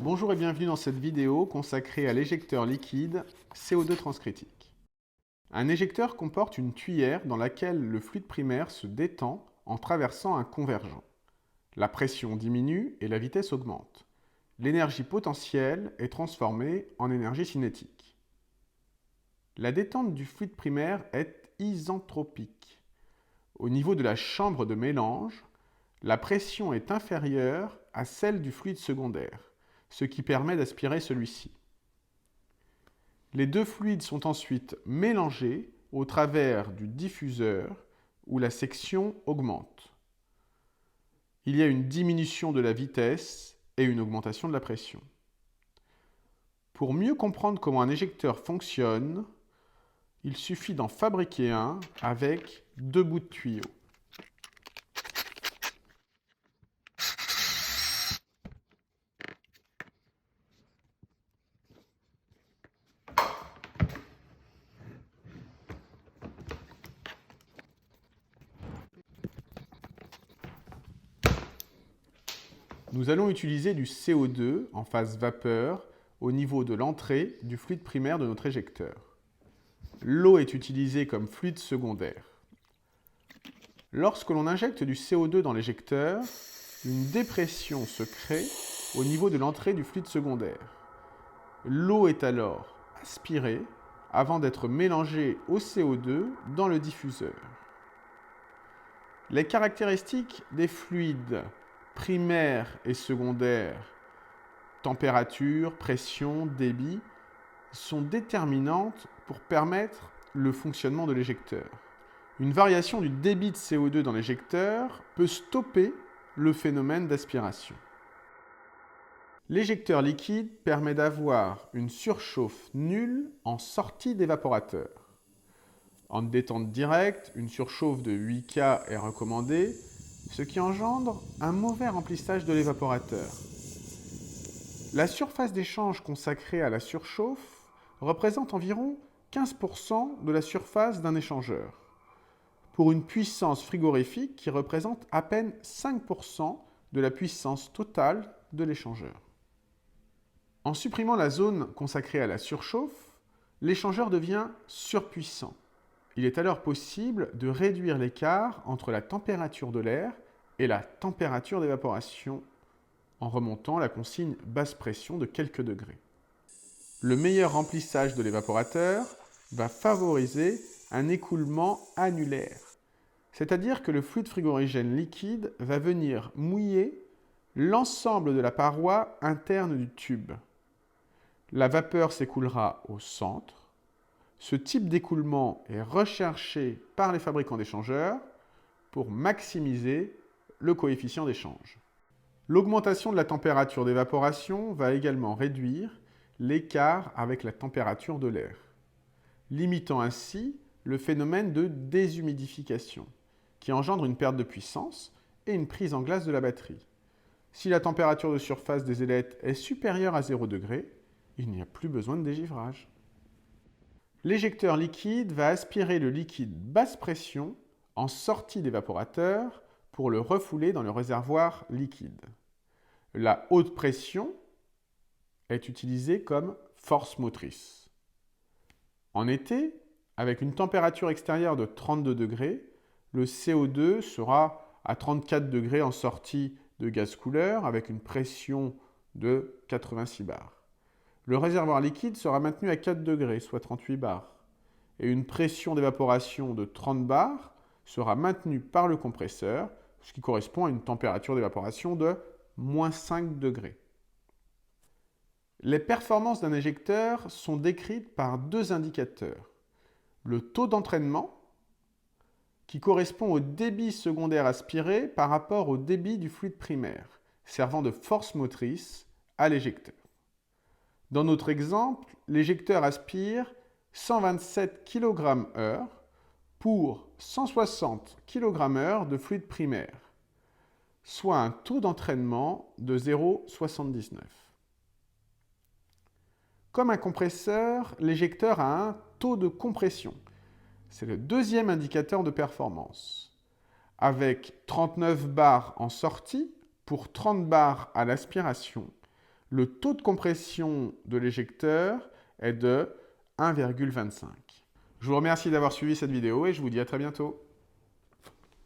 Bonjour et bienvenue dans cette vidéo consacrée à l'éjecteur liquide CO2 transcritique. Un éjecteur comporte une tuyère dans laquelle le fluide primaire se détend en traversant un convergent. La pression diminue et la vitesse augmente. L'énergie potentielle est transformée en énergie cinétique. La détente du fluide primaire est isentropique. Au niveau de la chambre de mélange, la pression est inférieure à celle du fluide secondaire, ce qui permet d'aspirer celui-ci. Les deux fluides sont ensuite mélangés au travers du diffuseur où la section augmente. Il y a une diminution de la vitesse et une augmentation de la pression. Pour mieux comprendre comment un éjecteur fonctionne, il suffit d'en fabriquer un avec deux bouts de tuyau. Nous allons utiliser du CO2 en phase vapeur au niveau de l'entrée du fluide primaire de notre éjecteur. L'eau est utilisée comme fluide secondaire. Lorsque l'on injecte du CO2 dans l'éjecteur, une dépression se crée au niveau de l'entrée du fluide secondaire. L'eau est alors aspirée avant d'être mélangée au CO2 dans le diffuseur. Les caractéristiques des fluides primaires et secondaires, température, pression, débit, sont déterminantes pour permettre le fonctionnement de l'éjecteur. Une variation du débit de CO2 dans l'éjecteur peut stopper le phénomène d'aspiration. L'éjecteur liquide permet d'avoir une surchauffe nulle en sortie d'évaporateur. En détente directe, une surchauffe de 8 K est recommandée, ce qui engendre un mauvais remplissage de l'évaporateur. La surface d'échange consacrée à la surchauffe représente environ 15% de la surface d'un échangeur, pour une puissance frigorifique qui représente à peine 5% de la puissance totale de l'échangeur. En supprimant la zone consacrée à la surchauffe, l'échangeur devient surpuissant. Il est alors possible de réduire l'écart entre la température de l'air et la température d'évaporation en remontant la consigne basse pression de quelques degrés. Le meilleur remplissage de l'évaporateur va favoriser un écoulement annulaire, c'est-à-dire que le fluide frigorigène liquide va venir mouiller l'ensemble de la paroi interne du tube. La vapeur s'écoulera au centre. Ce type d'écoulement est recherché par les fabricants d'échangeurs pour maximiser le coefficient d'échange. L'augmentation de la température d'évaporation va également réduire l'écart avec la température de l'air, limitant ainsi le phénomène de déshumidification, qui engendre une perte de puissance et une prise en glace de la batterie. Si la température de surface des ailettes est supérieure à 0 degré, il n'y a plus besoin de dégivrage. L'éjecteur liquide va aspirer le liquide basse pression en sortie d'évaporateur pour le refouler dans le réservoir liquide. La haute pression est utilisée comme force motrice. En été, avec une température extérieure de 32 degrés, le CO2 sera à 34 degrés en sortie de gaz couleur avec une pression de 86 bars. Le réservoir liquide sera maintenu à 4 degrés, soit 38 bars, et une pression d'évaporation de 30 bars sera maintenue par le compresseur, ce qui correspond à une température d'évaporation de moins 5 degrés. Les performances d'un éjecteur sont décrites par deux indicateurs. Le taux d'entraînement, qui correspond au débit secondaire aspiré par rapport au débit du fluide primaire, servant de force motrice à l'éjecteur. Dans notre exemple, l'éjecteur aspire 127 kg/h pour 160 kg/h de fluide primaire, soit un taux d'entraînement de 0,79. Comme un compresseur, l'éjecteur a un taux de compression. C'est le deuxième indicateur de performance. Avec 39 bars en sortie pour 30 bars à l'aspiration, le taux de compression de l'éjecteur est de 1,25. Je vous remercie d'avoir suivi cette vidéo et je vous dis à très bientôt.